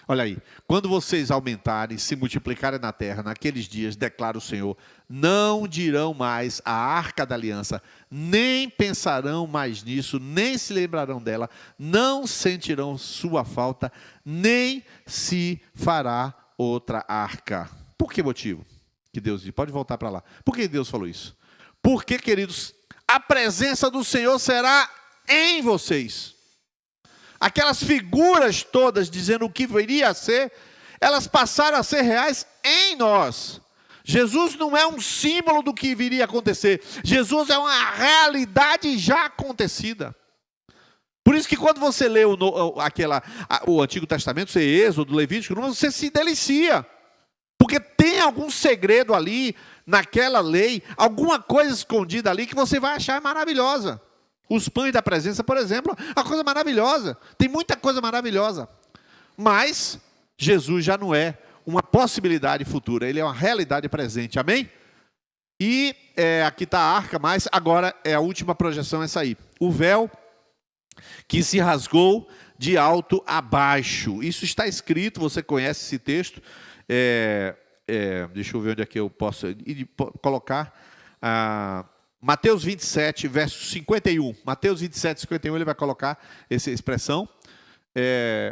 Olha aí, quando vocês aumentarem, se multiplicarem na terra, naqueles dias, declara o Senhor, não dirão mais a arca da aliança, nem pensarão mais nisso, nem se lembrarão dela, não sentirão sua falta, nem se fará outra arca. Por que motivo? Que Deus diz, pode voltar para lá. Por que Deus falou isso? Porque, queridos, a presença do Senhor será em vocês. Aquelas figuras todas dizendo o que viria a ser, elas passaram a ser reais em nós. Jesus não é um símbolo do que viria a acontecer. Jesus é uma realidade já acontecida. Por isso que quando você lê o Antigo Testamento, você Êxodo, Levítico, você se delicia. Porque tem algum segredo ali, naquela lei, alguma coisa escondida ali que você vai achar maravilhosa. Os pães da presença, por exemplo, é uma coisa maravilhosa. Tem muita coisa maravilhosa. Mas Jesus já não é uma possibilidade futura. Ele é uma realidade presente. Amém? E aqui está a arca, mas agora é a última projeção essa aí. O véu que se rasgou de alto a baixo. Isso está escrito, você conhece esse texto. Deixa eu ver onde é que eu posso colocar. Mateus 27, verso 51. Mateus 27, 51, ele vai colocar essa expressão.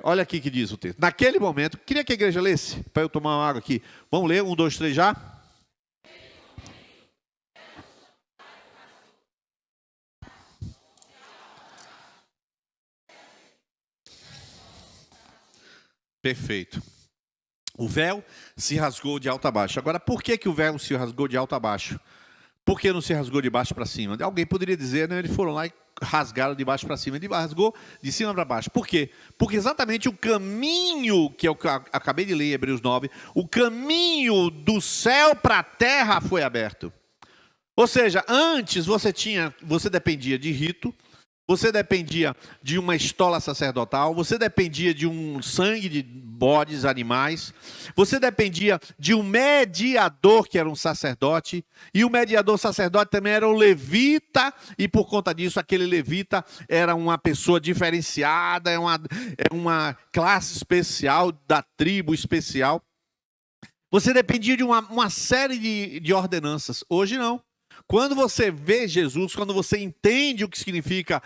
Olha aqui que diz o texto. Naquele momento, queria que a igreja lesse, para eu tomar uma água aqui. Vamos ler, 1, 2, 3 já? Perfeito. O véu se rasgou de alto a baixo. Agora, por que o véu se rasgou de alto a baixo? Por que não se rasgou de baixo para cima? Alguém poderia dizer, né, eles foram lá e rasgaram de baixo para cima. Ele rasgou de cima para baixo. Por quê? Porque exatamente o caminho, que eu acabei de ler em Hebreus 9, o caminho do céu para a terra foi aberto. Ou seja, antes você dependia de rito, você dependia de uma estola sacerdotal, você dependia de um sangue de bodes, animais, você dependia de um mediador, que era um sacerdote, e o mediador sacerdote também era um levita, e por conta disso, aquele levita era uma pessoa diferenciada, é uma classe especial, da tribo especial. Você dependia de uma série de ordenanças. Hoje não. Quando você vê Jesus, quando você entende o que significa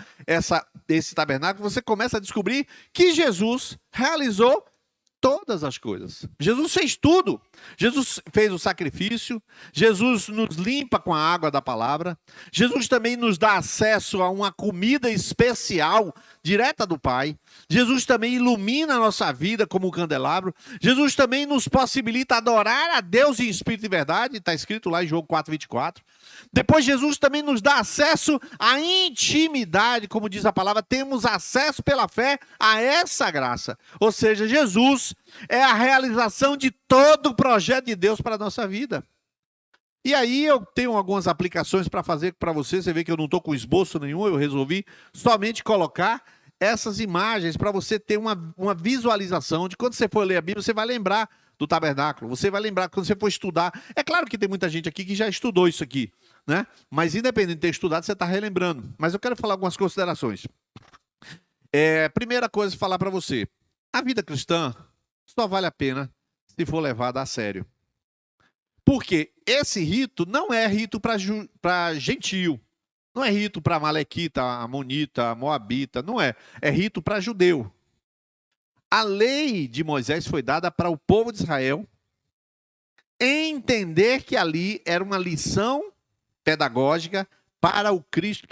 esse tabernáculo, você começa a descobrir que Jesus realizou todas as coisas. Jesus fez tudo. Jesus fez o sacrifício, Jesus nos limpa com a água da palavra, Jesus também nos dá acesso a uma comida especial, direta do Pai. Jesus também ilumina a nossa vida como um candelabro. Jesus também nos possibilita adorar a Deus em espírito e verdade, está escrito lá em João 4:24. Depois Jesus também nos dá acesso à intimidade, como diz a palavra, temos acesso pela fé a essa graça. Ou seja, Jesus é a realização de todo o projeto de Deus para a nossa vida. E aí eu tenho algumas aplicações para fazer para você. Você vê que eu não estou com esboço nenhum, eu resolvi somente colocar essas imagens para você ter uma visualização de quando você for ler a Bíblia, você vai lembrar do tabernáculo, você vai lembrar quando você for estudar. É claro que tem muita gente aqui que já estudou isso aqui, né? Mas independente de ter estudado, você está relembrando. Mas eu quero falar algumas considerações. Primeira coisa, falar para você, a vida cristã só vale a pena se for levada a sério. Porque esse rito não é rito para gentio, não é rito para malequita, amonita, moabita, não é. É rito para judeu. A lei de Moisés foi dada para o povo de Israel entender que ali era uma lição pedagógica para o Cristo.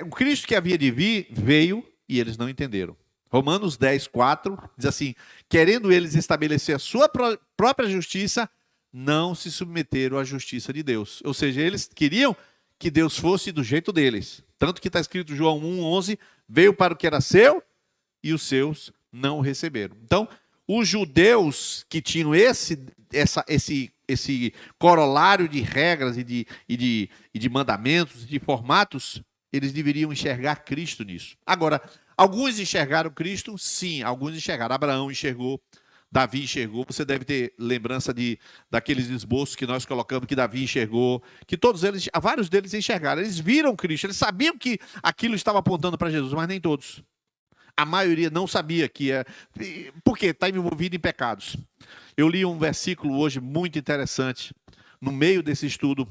O Cristo que havia de vir veio e eles não entenderam. Romanos 10:4 diz assim: querendo eles estabelecer a sua própria justiça, não se submeteram à justiça de Deus. Ou seja, eles queriam que Deus fosse do jeito deles. Tanto que está escrito João 1:11, veio para o que era seu e os seus não o receberam. Então, os judeus que tinham esse corolário de regras e de mandamentos, de formatos, eles deveriam enxergar Cristo nisso. Agora, alguns enxergaram Cristo? Sim, alguns enxergaram. Abraão enxergou, Davi enxergou. Você deve ter lembrança daqueles esboços que nós colocamos que Davi enxergou, que todos eles, vários deles enxergaram. Eles viram Cristo, eles sabiam que aquilo estava apontando para Jesus, mas nem todos. A maioria não sabia que é. Por quê? Está envolvido em pecados. Eu li um versículo hoje muito interessante, no meio desse estudo,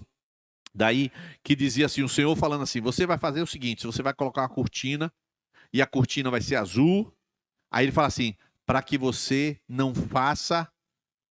daí, que dizia assim, o Senhor falando assim, você vai fazer o seguinte, você vai colocar uma cortina, e a cortina vai ser azul. Aí ele fala assim, para que você não faça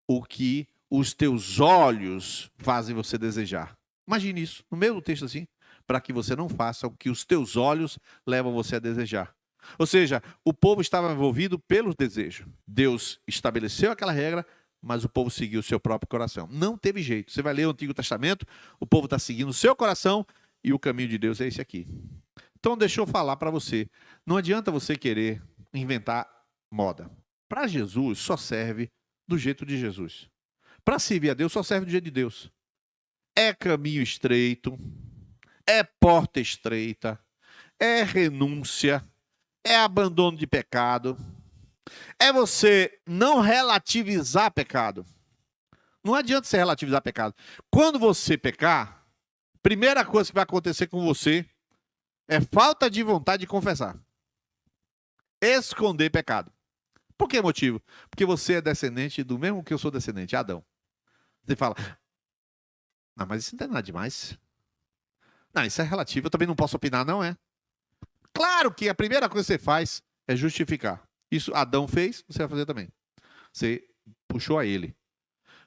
o que os teus olhos fazem você desejar. Imagine isso, no meio do texto assim, para que você não faça o que os teus olhos levam você a desejar. Ou seja, o povo estava envolvido pelo desejo. Deus estabeleceu aquela regra, mas o povo seguiu o seu próprio coração. Não teve jeito. Você vai ler o Antigo Testamento, o povo está seguindo o seu coração e o caminho de Deus é esse aqui. Então, deixa eu falar para você. Não adianta você querer inventar moda. Para Jesus, só serve do jeito de Jesus. Para servir a Deus, só serve do jeito de Deus. É caminho estreito, é porta estreita, é renúncia, é abandono de pecado, é você não relativizar pecado. Não adianta você relativizar pecado. Quando você pecar, primeira coisa que vai acontecer com você é falta de vontade de confessar. Esconder pecado. Por que motivo? Porque você é descendente do mesmo que eu sou descendente, Adão. Você fala, não, mas isso não é nada demais. Não, isso é relativo, eu também não posso opinar, não é? Claro que a primeira coisa que você faz é justificar. Isso Adão fez, você vai fazer também. Você puxou a ele.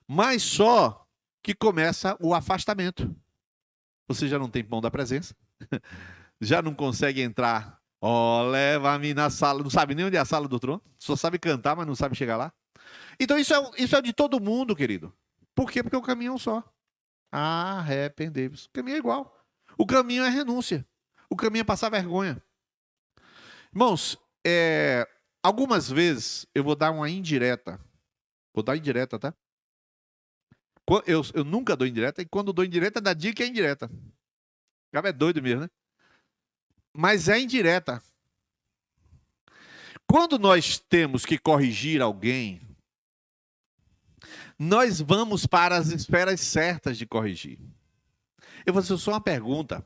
Mas só que começa o afastamento. Você já não tem pão da presença. Já não consegue entrar. Leva-me na sala. Não sabe nem onde é a sala do trono. Só sabe cantar, mas não sabe chegar lá. Então isso é de todo mundo, querido. Por quê? Porque o caminho é um só. Arrependei-vos. O caminho é igual. O caminho é renúncia. O caminho é passar vergonha. Irmãos, algumas vezes eu vou dar uma indireta. Vou dar indireta, tá? Eu nunca dou indireta, e quando dou indireta, dá dia que é indireta. O cara é doido mesmo, né? Mas é indireta. Quando nós temos que corrigir alguém, nós vamos para as esferas certas de corrigir. Eu vou fazer só uma pergunta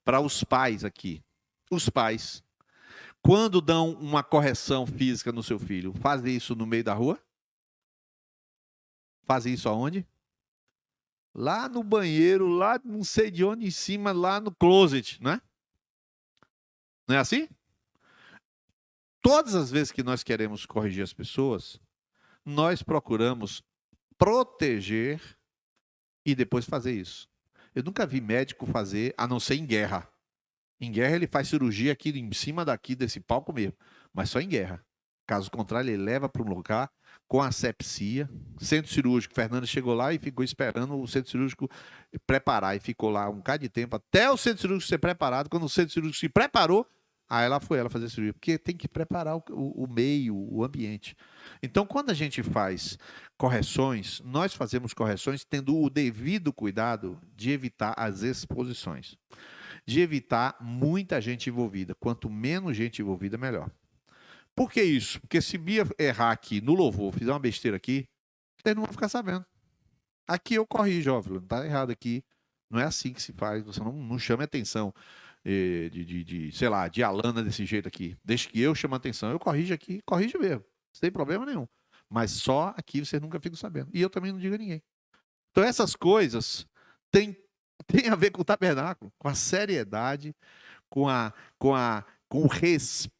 para os pais aqui. Os pais, quando dão uma correção física no seu filho, fazem isso no meio da rua? Fazem isso aonde? Lá no banheiro, lá não sei de onde, em cima, lá no closet, não é? Não é assim? Todas as vezes que nós queremos corrigir as pessoas, nós procuramos proteger e depois fazer isso. Eu nunca vi médico fazer, a não ser em guerra. Em guerra ele faz cirurgia aqui em cima daqui desse palco mesmo, mas só em guerra. Caso contrário, ele leva para um lugar com asepsia. Centro cirúrgico, Fernando chegou lá e ficou esperando o centro cirúrgico preparar. E ficou lá um bocado de tempo até o centro cirúrgico ser preparado. Quando o centro cirúrgico se preparou, aí ela foi fazer cirurgia. Porque tem que preparar o meio, o ambiente. Então, quando a gente faz correções, nós fazemos correções tendo o devido cuidado de evitar as exposições. De evitar muita gente envolvida. Quanto menos gente envolvida, melhor. Por que isso? Porque se Bia errar aqui no louvor, fizer uma besteira aqui, vocês não vão ficar sabendo. Aqui eu corrijo, ó, não está errado aqui. Não é assim que se faz. Você não chame atenção sei lá, de Alana desse jeito aqui. Deixa que eu chame a atenção. Eu corrijo aqui, corrijo mesmo. Sem problema nenhum. Mas só aqui vocês nunca ficam sabendo. E eu também não digo a ninguém. Então essas coisas têm a ver com o tabernáculo, com a seriedade, com o respeito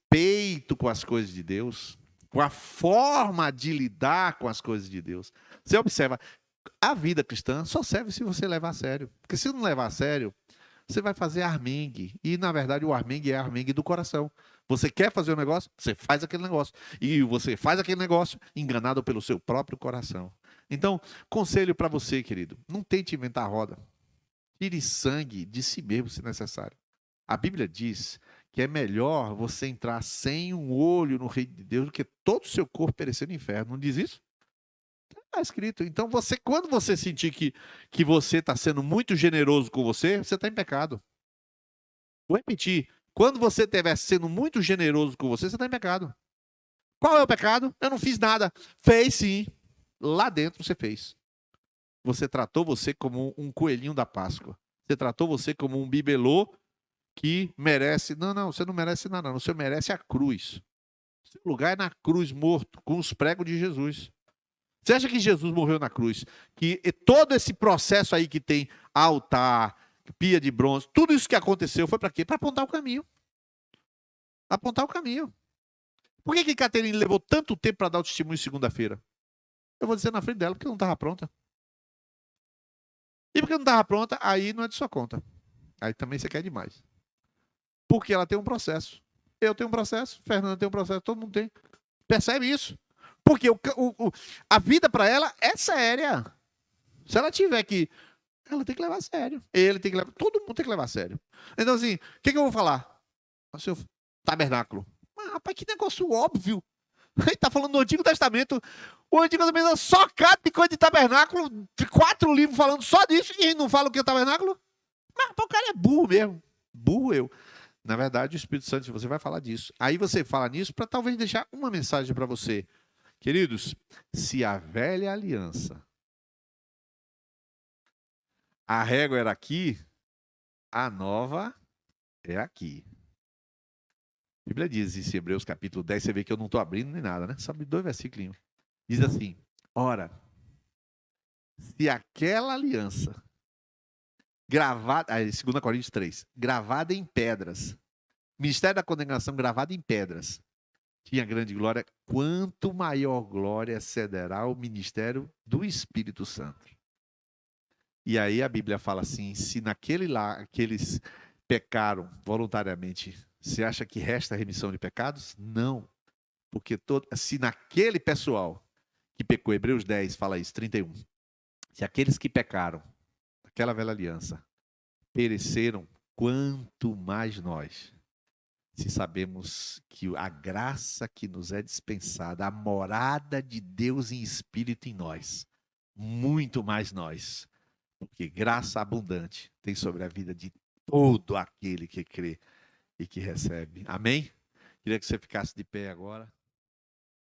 com as coisas de Deus, com a forma de lidar com as coisas de Deus. Você observa, a vida cristã só serve se você levar a sério. Porque se não levar a sério, você vai fazer armengue. E, na verdade, o armengue é armengue do coração. Você quer fazer um negócio, você faz aquele negócio. E você faz aquele negócio enganado pelo seu próprio coração. Então, conselho para você, querido, não tente inventar a roda. Tire sangue de si mesmo, se necessário. A Bíblia diz que é melhor você entrar sem um olho no reino de Deus do que todo o seu corpo perecer no inferno. Não diz isso? Está escrito. Então, quando você sentir que você está sendo muito generoso com você está em pecado. Vou repetir. Quando você estiver sendo muito generoso com você está em pecado. Qual é o pecado? Eu não fiz nada. Fez sim. Lá dentro você fez. Você tratou você como um coelhinho da Páscoa. Você tratou você como um bibelô que merece... Não, você não merece nada, não. Você merece a cruz. O seu lugar é na cruz, morto, com os pregos de Jesus. Você acha que Jesus morreu na cruz? Que todo esse processo aí que tem altar, pia de bronze, tudo isso que aconteceu foi para quê? Para apontar o caminho. Apontar o caminho. Por que Caterine levou tanto tempo para dar o testemunho segunda-feira? Eu vou dizer na frente dela, porque não estava pronta. E porque não estava pronta, aí não é de sua conta. Aí também você quer demais. Porque ela tem um processo. Eu tenho um processo, Fernanda tem um processo, todo mundo tem. Percebe isso? Porque a vida para ela é séria. Se ela tiver que... Ela tem que levar a sério. Ele tem que levar... Todo mundo tem que levar a sério. Então, assim, o que eu vou falar? O seu tabernáculo. Mas, rapaz, que negócio óbvio. Ele tá falando do Antigo Testamento. O Antigo Testamento só cabe coisa de tabernáculo. 4 livros falando só disso e ele não fala o que é o tabernáculo. Mas o cara é burro mesmo. Burro eu. Na verdade, o Espírito Santo, você vai falar disso. Aí você fala nisso para talvez deixar uma mensagem para você. Queridos, se a velha aliança, a régua era aqui, a nova é aqui. A Bíblia diz em Hebreus capítulo 10, você vê que eu não estou abrindo nem nada, né? Só 2 versículos. Diz assim, ora, se aquela aliança, gravada, 2 Coríntios 3, gravada em pedras, ministério da condenação gravado em pedras, tinha grande glória, quanto maior glória cederá o ministério do Espírito Santo. E aí a Bíblia fala assim, se naquele lá, aqueles pecaram voluntariamente, você acha que resta remissão de pecados? Não. Porque se naquele pessoal que pecou, Hebreus 10 fala isso, 31, se aqueles que pecaram, aquela velha aliança, pereceram quanto mais nós, se sabemos que a graça que nos é dispensada, a morada de Deus em espírito em nós, muito mais nós, porque graça abundante tem sobre a vida de todo aquele que crê e que recebe. Amém? Queria que você ficasse de pé agora.